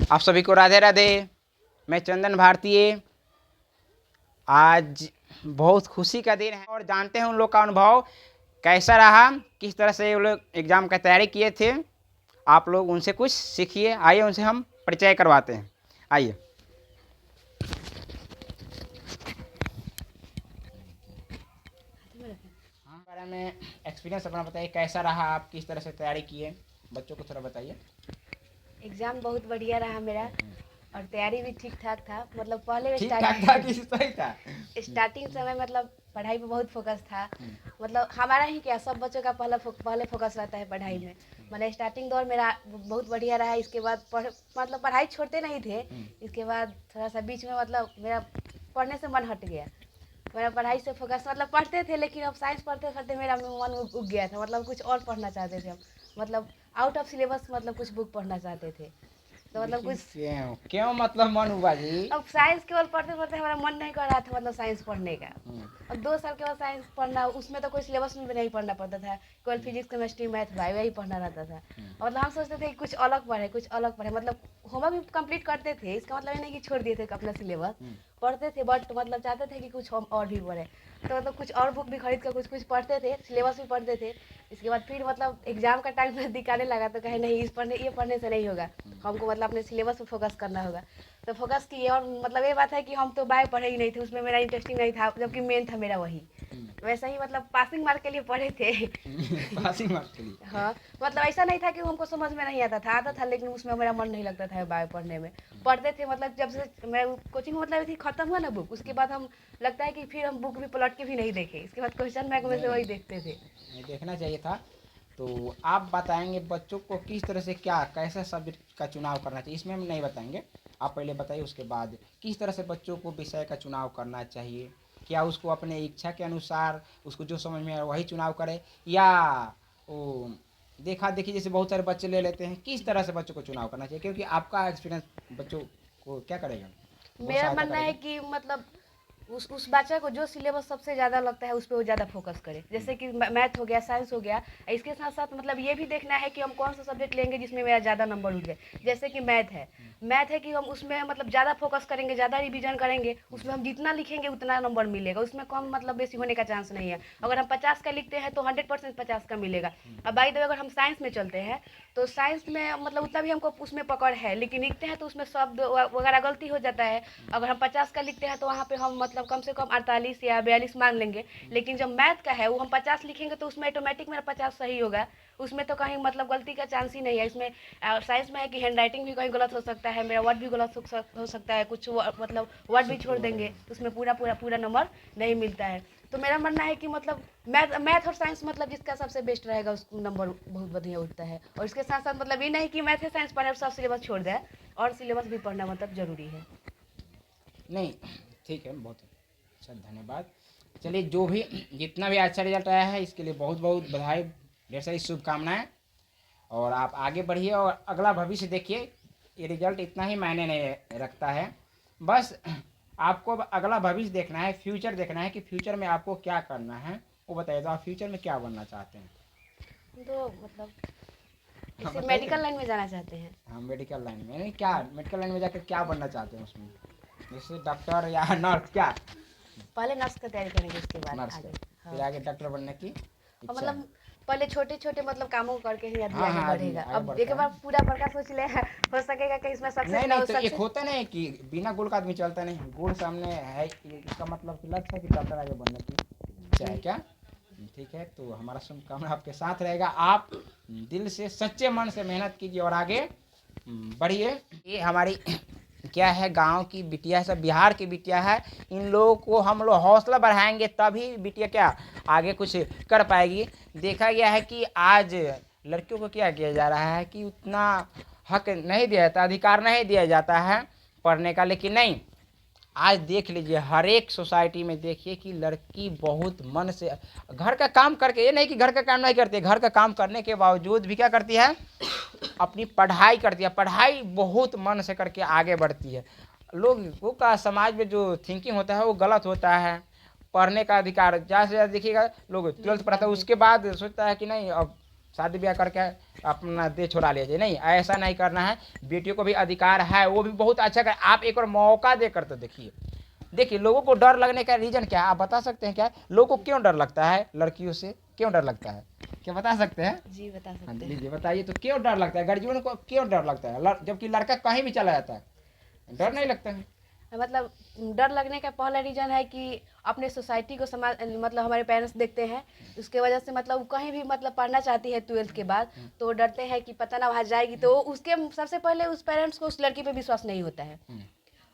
आप सभी को राधे राधे। मैं चंदन भारतीय। आज बहुत खुशी का दिन है और जानते हैं उन लोग का अनुभव कैसा रहा, किस तरह से वो लोग एग्ज़ाम का तैयारी किए थे। आप लोग उनसे कुछ सीखिए। आइए उनसे हम परिचय करवाते हैं। आइए। हाँ, बारे में एक्सपीरियंस अपना बताइए, कैसा रहा, आप किस तरह से तैयारी किए, बच्चों को थोड़ा बताइए। एग्ज़ाम बहुत बढ़िया रहा मेरा। और तैयारी भी ठीक ठाक था। मतलब पहले ठीक ठाक था कि सही था? स्टार्टिंग समय मतलब पढ़ाई पे बहुत फोकस था। मतलब हमारा ही क्या, सब बच्चों का पहले फोकस रहता है पढ़ाई में। मतलब स्टार्टिंग दौर मेरा बहुत बढ़िया रहा। इसके बाद मतलब पढ़ाई छोड़ते नहीं थे। इसके बाद थोड़ा सा बीच में मतलब मेरा पढ़ने से मन हट गया। मेरा पढ़ाई से फोकस मतलब पढ़ते थे, लेकिन अब साइंस पढ़ते पढ़ते मेरा मन उग गया था। मतलब कुछ और पढ़ना चाहते थे हम। मतलब आउट ऑफ सिलेबस मतलब कुछ बुक पढ़ना चाहते थे। तो मतलब लेकिन कुछ क्यों क्यों मतलब मन हुआ जी? अब साइंस केवल पढ़ते पढ़ते हमारा मन नहीं कर रहा था मतलब साइंस पढ़ने का। और 2 साल के बाद साइंस पढ़ना, उसमें तो कोई सिलेबस में भी नहीं पढ़ना पड़ता था। केवल फिजिक्स केमिस्ट्री मैथ बायो वही पढ़ना रहता था। और मतलब हम सोचते थे कि कुछ अलग पढ़े, कुछ अलग पढ़े। मतलब होमवर्क भी कंप्लीट करते थे, इसका मतलब ये नहीं कि छोड़ दिए थे अपना सिलेबस। पढ़ते थे बट मतलब चाहते थे कि कुछ हम और भी पढ़े। तो मतलब कुछ और बुक भी खरीद कर कुछ कुछ पढ़ते थे, सिलेबस भी पढ़ते थे। इसके बाद फिर मतलब एग्जाम का टाइम नजदीक आने लगा तो कहे नहीं, ये पढ़ने से नहीं होगा। हमको मतलब अपने सिलेबस पर फोकस करना होगा। तो फोकस किए। और मतलब ये बात है कि हम तो बायो पढ़े ही नहीं थे, उसमें मेरा इंटरेस्टिंग नहीं था, जबकि मेन था मेरा वही। वैसे ही मतलब पासिंग मार्क के लिए पढ़े थे। पासिंग मार्क्स के लिए। हाँ। मतलब ऐसा नहीं था कि हमको समझ में नहीं आता था, लेकिन उसमें मेरा मन नहीं लगता था बायो पढ़ने में। पढ़ते थे मतलब जब से मैं कोचिंग मतलब थी खत्म हुआ ना बुक, उसके बाद हम लगता है कि फिर हम बुक भी पलट के भी नहीं देखे। इसके बाद क्वेश्चन बैंक में से नहीं, वही देखते थे। नहीं देखना चाहिए था। तो आप बताएंगे बच्चों को किस तरह से क्या कैसे सब्जेक्ट का चुनाव करना चाहिए, इसमें हम नहीं बताएंगे। आप पहले बताइए, उसके बाद किस तरह से बच्चों को विषय का चुनाव करना चाहिए। क्या उसको अपने इच्छा के अनुसार उसको जो समझ में आए वही चुनाव करे, या वो देखा देखी जैसे बहुत सारे बच्चे ले लेते हैं। किस तरह से बच्चों को चुनाव करना चाहिए, क्योंकि आपका एक्सपीरियंस बच्चों को क्या करेगा, बहुत मेरा सहायता मानना है करेगा। कि मतलब उस बच्चे को जो सिलेबस सबसे ज़्यादा लगता है उस पर वो ज़्यादा फोकस करे। जैसे कि मैथ हो गया, साइंस हो गया। इसके साथ साथ मतलब ये भी देखना है कि हम कौन सा सब्जेक्ट लेंगे जिसमें मेरा ज़्यादा नंबर उठ जाए। जैसे कि मैथ है कि हम उसमें मतलब ज़्यादा फोकस करेंगे, ज़्यादा रिवीजन करेंगे। उसमें हम जितना लिखेंगे उतना नंबर मिलेगा, उसमें कम मतलब बेसी होने का चांस नहीं है। अगर हम 50 का लिखते हैं तो 100% 50 का मिलेगा। अब बाई द वे अगर हम साइंस में चलते हैं तो साइंस में मतलब उतना भी हमको उसमें पकड़ है, लेकिन लिखते हैं तो उसमें शब्द वगैरह गलती हो जाता है। अगर हम 50 का लिखते हैं तो वहाँ पे हम मतलब कम से कम 48 या 42 मान लेंगे। लेकिन जब मैथ का है वो हम 50 लिखेंगे तो उसमें ऑटोमेटिक मेरा 50 सही होगा। उसमें तो कहीं मतलब गलती का चांस ही नहीं है। इसमें साइंस में है कि हैंड राइटिंग भी कहीं गलत हो सकता है, मेरा वर्ड भी गलत हो सकता है, कुछ मतलब वर्ड भी सूत्र छोड़ देंगे वगैरह। तो उसमें पूरा पूरा पूरा नंबर नहीं मिलता है। तो मेरा मानना है कि मतलब मैथ और साइंस मतलब जिसका सबसे बेस्ट रहेगा उसको नंबर बहुत बढ़िया उठता है। और इसके साथ साथ मतलब ये नहीं कि मैथ या साइंस पढ़े और सब सिलेबस छोड़ दे, और सिलेबस भी पढ़ना मतलब ज़रूरी है। नहीं, ठीक है, बहुत अच्छा, धन्यवाद। चलिए, जो भी जितना भी अच्छा रिजल्ट आया है इसके लिए बहुत बहुत बधाई, ढेर सारी शुभकामनाएं। और आप आगे बढ़िए और अगला भविष्य देखिए। ये रिजल्ट इतना ही मायने नहीं रखता है। बस आपको अब अगला भविष्य देखना है, फ्यूचर देखना है कि फ्यूचर में आपको क्या करना है। वो बताइए, तो आप फ्यूचर में क्या बनना चाहते हैं? तो मतलब हाँ, इसे बताइए मेडिकल ना। लाइन में जाना चाहते हैं। हाँ, मेडिकल लाइन में नहीं, क्या मेडिकल लाइन में जाकर क्या बनना चाहते हैं उसमें, जैसे डॉक्टर या नर्स, क्या? पहले नर्स का तैयारी करेंगे, उसके बाद नर्स का, आगे। फिर हाँ। आगे डॉक्टर बनने की और इच्छा है। मतलब पहले छोटे छोटे मतलब कामों करके ही आदमी हाँ आगे हाँ, आदमी बढ़ेगा। आगे अब एक बढ़ता है। बार पूरा बड़का सोच ले हो सकेगा कि इसमें सक्सेस नहीं ना नहीं, हो तो एक सक्सेस। होता नहीं कि बिना गोल का आदमी चलता नहीं, गोल सामने है, इसका मतलब कि लक्ष्य है कि डॉक्टर आगे बढ़ने की इच्छा है जी। क्या? ठीक है, तो हमारा शुभकामना आपके साथ रहेगा। आप दिल से सच्चे मन से मेहनत कीजिए और आगे बढ़िए। ये हमारी क्या है, गांव की बिटिया है, सब बिहार की बिटिया है। इन लोगों को हम लोग हौसला बढ़ाएंगे तभी बिटिया क्या आगे कुछ कर पाएगी। देखा गया है कि आज लड़कियों को क्या किया जा रहा है कि उतना हक नहीं दिया जाता, अधिकार नहीं दिया जाता है पढ़ने का। लेकिन नहीं, आज देख लीजिए हर एक सोसाइटी में देखिए कि लड़की बहुत मन से घर का काम करके, ये नहीं कि घर का काम नहीं करती, घर का काम करने के बावजूद भी क्या करती है, अपनी पढ़ाई करती है, पढ़ाई बहुत मन से करके आगे बढ़ती है। लोगों का समाज में जो थिंकिंग होता है वो गलत होता है। पढ़ने का अधिकार ज़्यादा से ज़्यादा देखिएगा, लोग 12th नहीं पढ़ाता है पढ़ते। उसके बाद सोचता है कि नहीं अब शादी ब्याह करके अपना दे छोड़ा लीजिए, नहीं ऐसा नहीं करना है। बेटियों को भी अधिकार है, वो भी बहुत अच्छा कर, आप एक बार मौका देकर तो देखिए। देखिए लोगों को डर लगने का रीजन क्या है, आप बता सकते हैं क्या? लोगों को क्यों डर लगता है लड़कियों से, क्यों डर लगता है, क्या बता सकते हैं? जी बता हाँ, सकते हैं। लीजिए बताइए तो क्यों डर लगता है गर्जीवन को, क्यों डर लगता है? जबकि लड़का कहीं भी चला जाता है, डर नहीं लगता है? मतलब डर लगने का पहला रीजन है कि अपने सोसाइटी को समाज मतलब हमारे पेरेंट्स देखते हैं, उसके वजह से मतलब वो कहीं भी मतलब पढ़ना चाहती है 12th के बाद, तो वो डरते हैं कि पता ना वहाँ जाएगी तो उसके सबसे पहले उस पेरेंट्स को उस लड़की पे विश्वास नहीं होता है।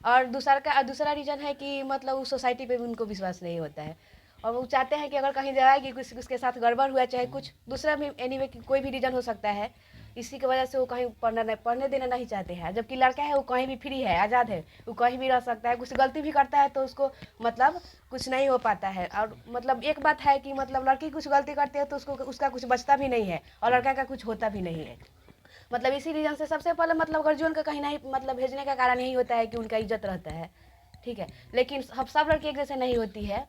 और दूसरा रीजन है कि मतलब उस सोसाइटी पे भी उनको विश्वास नहीं होता है, और वो चाहते हैं कि अगर कहीं जाएगी कुछ उसके साथ गड़बड़ हुआ, चाहे कुछ दूसरा भी एनीवे कोई भी रीजन हो सकता है, इसी की वजह से वो कहीं पढ़ने देना नहीं चाहते हैं। जबकि लड़का है वो कहीं भी फ्री है, आज़ाद है, वो कहीं भी रह सकता है, कुछ गलती भी करता है तो उसको मतलब कुछ नहीं हो पाता है। और मतलब एक बात है कि मतलब लड़की कुछ गलती करती है तो उसको उसका कुछ बचता भी नहीं है, और लड़का का कुछ होता भी नहीं है। मतलब इसी रीजन से सबसे पहले मतलब गर्जियन का कहीं नहीं मतलब भेजने का कारण यही होता है कि उनका इज्जत रहता है, ठीक है। लेकिन हम सब लड़की एक जैसे नहीं होती है,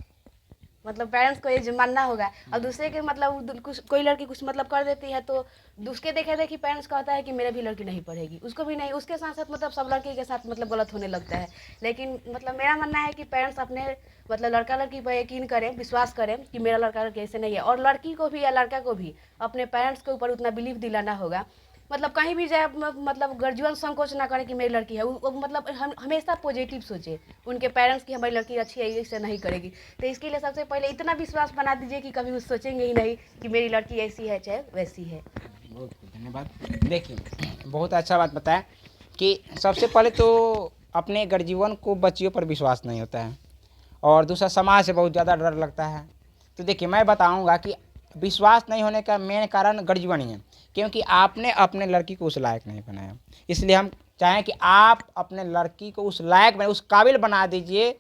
मतलब पेरेंट्स को ये मानना होगा। और दूसरे के मतलब कुछ कोई लड़की कुछ मतलब कर देती है तो उसके देखे देखी पेरेंट्स का होता है कि मेरा भी लड़की नहीं पढ़ेगी, उसको भी नहीं, उसके साथ साथ मतलब सब लड़की के साथ मतलब गलत होने लगता है। लेकिन मतलब मेरा मानना है कि पेरेंट्स अपने मतलब लड़का लड़की पर यकीन करें, विश्वास करें कि मेरा लड़का लड़की ऐसे नहीं है, और लड़की को भी या लड़का को भी अपने पेरेंट्स के ऊपर उतना बिलीव दिलाना होगा। मतलब कहीं भी जाए मतलब गर्जियन संकोच ना करें कि मेरी लड़की है, वो मतलब हम हमेशा पॉजिटिव सोचे उनके पेरेंट्स की हमारी लड़की अच्छी है, इससे नहीं करेगी। तो इसके लिए सबसे पहले इतना विश्वास बना दीजिए कि कभी वो सोचेंगे ही नहीं कि मेरी लड़की ऐसी है चाहे वैसी है। बहुत बहुत धन्यवाद। देखिए बहुत अच्छा बात बताया कि सबसे पहले तो अपने गर्जीवन को बच्चियों पर विश्वास नहीं होता है, और दूसरा समाज से बहुत ज़्यादा डर लगता है। तो देखिए मैं बताऊंगा कि विश्वास नहीं होने का मेन कारण गर्जीवन ही है, क्योंकि आपने अपने लड़की को उस लायक नहीं बनाया। इसलिए हम चाहें कि आप अपने लड़की को उस लायक बना, उस काबिल बना दीजिए,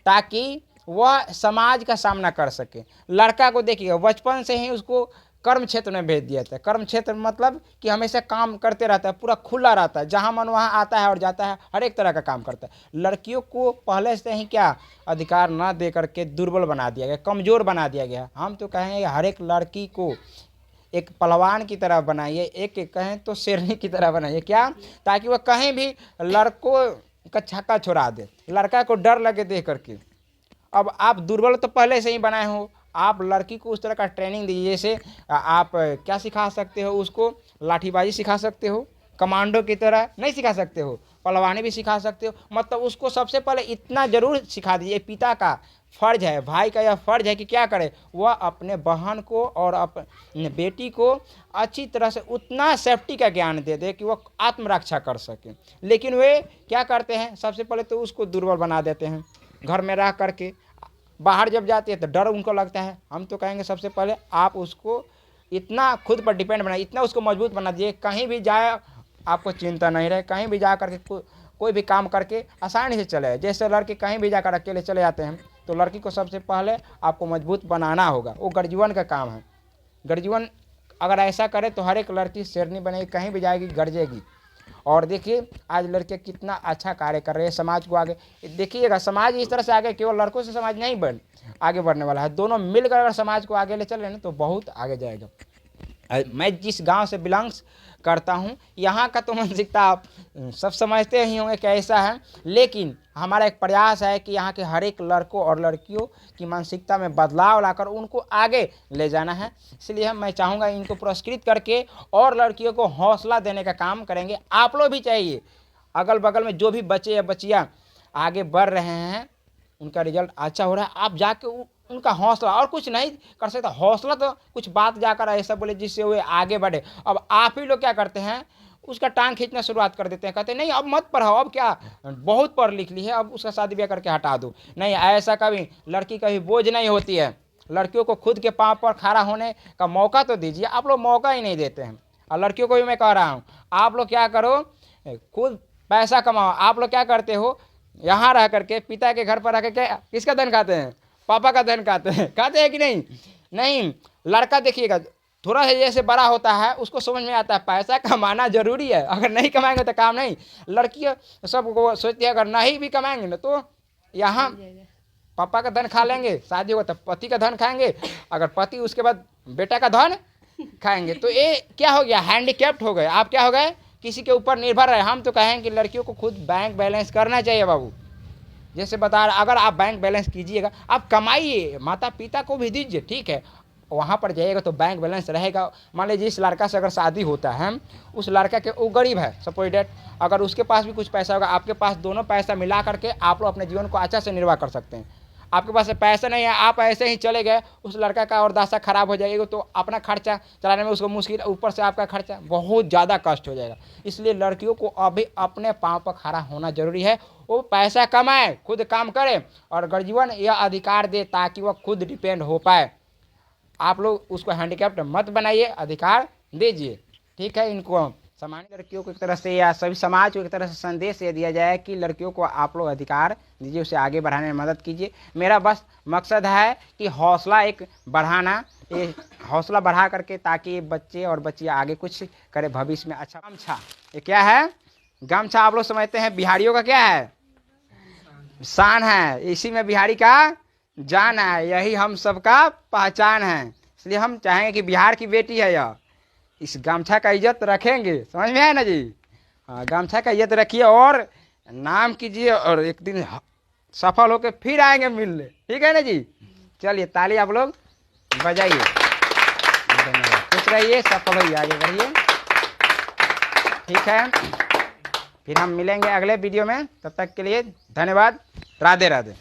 ताकि वह समाज का सामना कर सके। लड़का को देखिए बचपन से ही उसको कर्म क्षेत्र में भेज दिया था। कर्म क्षेत्र मतलब कि हमेशा काम करते रहता है, पूरा खुला रहता है, जहाँ मन वहाँ आता है और जाता है, हर एक तरह का काम करता है। लड़कियों को पहले से ही क्या अधिकार ना दे करके दुर्बल बना दिया गया, कमज़ोर बना दिया गया। हम तो कहेंगे हर एक लड़की को एक पहलवान की तरह बनाइए, एक कहें तो शेरनी की तरह बनाइए, क्या, ताकि वह कहीं भी लड़कों का छक्का छोड़ा दे, लड़का को डर लगे देख करके। अब आप दुर्बल तो पहले से ही बनाए हो, आप लड़की को उस तरह का ट्रेनिंग दीजिए। जैसे आप क्या सिखा सकते हो उसको, लाठीबाजी सिखा सकते हो, कमांडो की तरह नहीं सिखा सकते हो, पहलवानी भी सिखा सकते हो। मतलब उसको सबसे पहले इतना ज़रूर सिखा दीजिए, पिता का फर्ज है, भाई का यह फर्ज है कि क्या करे, वह अपने बहन को और अपने बेटी को अच्छी तरह से उतना सेफ्टी का ज्ञान दे दे कि वह आत्मरक्षा कर सके। लेकिन वे क्या करते हैं, सबसे पहले तो उसको दुर्बल बना देते हैं घर में रह करके। बाहर जब जाते हैं तो डर उनको लगता है। हम तो कहेंगे सबसे पहले आप उसको इतना खुद पर डिपेंड बनाइए, इतना उसको मजबूत बना दीजिए, कहीं भी जाए आपको चिंता नहीं रहे, कहीं भी जा करके कोई भी काम करके आसानी से चले। जैसे लड़के कहीं भी जाकर अकेले चले जाते हैं, तो लड़की को सबसे पहले आपको मजबूत बनाना होगा, वो गर्जीवन का काम है। गर्जीवन अगर ऐसा करे तो हर एक लड़की शेरनी बनेगी, कहीं भी जाएगी गरजेगी। और देखिए आज लड़के कितना अच्छा कार्य कर रहे हैं, समाज को आगे देखिएगा। समाज इस तरह से आगे, केवल लड़कों से समाज नहीं आगे बढ़ने वाला है, दोनों मिलकर अगर समाज को आगे ले चले ना तो बहुत आगे जाएगा। मैं जिस गांव से बिलोंग्स करता हूं, यहाँ का तो मानसिकता आप सब समझते ही होंगे कैसा है, लेकिन हमारा एक प्रयास है कि यहाँ के हर एक लड़कों और लड़कियों की मानसिकता में बदलाव लाकर उनको आगे ले जाना है। इसलिए मैं चाहूँगा इनको पुरस्कृत करके और लड़कियों को हौसला देने का काम करेंगे। आप लोग भी चाहिए, अगल बगल में जो भी बच्चे या बच्चियाँ आगे बढ़ रहे हैं, उनका रिजल्ट अच्छा हो रहा है, आप जाके उनका हौसला, और कुछ नहीं कर सकता, हौसला तो कुछ बात जाकर ऐसा बोले जिससे वो आगे बढ़े। अब आप ही लोग क्या करते हैं, उसका टांग खींचना शुरुआत कर देते हैं, कहते हैं नहीं अब मत पढ़ाओ, अब क्या बहुत पढ़ लिख ली है, अब उसका शादी ब्याह करके हटा दो। नहीं, ऐसा कभी लड़की कभी बोझ नहीं होती है। लड़कियों को खुद के पाँव पर खड़ा होने का मौका तो दीजिए, आप लोग मौका ही नहीं देते हैं। और लड़कियों को भी मैं कह रहा हूँ, आप लोग क्या करो, खुद पैसा कमाओ। आप लोग क्या करते हो, यहाँ रह करके पिता के घर पर रह करके किसका धन खाते हैं, पापा का धन खाते हैं कि नहीं? नहीं, लड़का देखिएगा थोड़ा सा जैसे बड़ा होता है उसको समझ में आता है पैसा कमाना जरूरी है, अगर नहीं कमाएंगे तो काम नहीं। लड़कियाँ सब सोचती है अगर नहीं भी कमाएंगे ना तो यहाँ पापा का धन खा लेंगे, शादी होगा तो पति का धन खाएंगे, अगर पति उसके बाद बेटा का धन खाएंगे। तो ये क्या हो गया, हैंडीकैप्ट हो गए आप, क्या हो गए, किसी के ऊपर निर्भर रहे। हम तो कहें कि लड़कियों को खुद बैंक बैलेंस करना चाहिए बाबू। जैसे बता रहा, अगर आप बैंक बैलेंस कीजिएगा, आप कमाइए, माता पिता को भी दीजिए, ठीक है, वहाँ पर जाइएगा तो बैंक बैलेंस रहेगा। मान लीजिए जिस लड़का से अगर शादी होता है, उस लड़का के, वो गरीब है सपोज डेट, अगर उसके पास भी कुछ पैसा होगा, आपके पास, दोनों पैसा मिला करके आप लोग अपने जीवन को अच्छा से निर्वाह कर सकते हैं। आपके पास पैसा नहीं है, आप ऐसे ही चले गए, उस लड़का का और दशा खराब हो जाएगी, तो अपना खर्चा चलाने में उसको मुश्किल, ऊपर से आपका खर्चा बहुत ज़्यादा कष्ट हो जाएगा। इसलिए लड़कियों को अभी अपने पाँव पर खड़ा होना जरूरी है। वो पैसा कमाए, खुद काम करे और गर्जीवन यह अधिकार दे ताकि वह खुद डिपेंड हो पाए। आप लोग उसको हैंडीकैप्ट मत बनाइए, अधिकार दीजिए, ठीक है। इनको सामान्य लड़कियों को एक तरह से या सभी समाज को एक तरह से संदेश ये दिया जाए कि लड़कियों को आप लोग अधिकार दीजिए, उसे आगे बढ़ाने में मदद कीजिए। मेरा बस मकसद है कि हौसला एक बढ़ाना, ये हौसला बढ़ा करके ताकि बच्चे और बच्चियाँ आगे कुछ करे भविष्य में अच्छा। गमछा, ये क्या है, गमछा आप लोग समझते हैं बिहारियों का क्या है, शान है, इसी में बिहारी का जान है, यही हम सबका पहचान है। इसलिए हम चाहेंगे कि बिहार की बेटी है यह, इस गमछा का इज्जत रखेंगे, समझ में आया ना जी। हाँ, गमछा का इज्जत रखिए और नाम कीजिए, और एक दिन सफल होकर फिर आएंगे मिलने, ठीक है ना जी। चलिए ताली आप लोग बजाइए, धन्यवाद, खुश रहिए, सफल होइए, आगे बढ़िए, ठीक है। फिर हम मिलेंगे अगले वीडियो में, तब तक के लिए धन्यवाद, राधे राधे।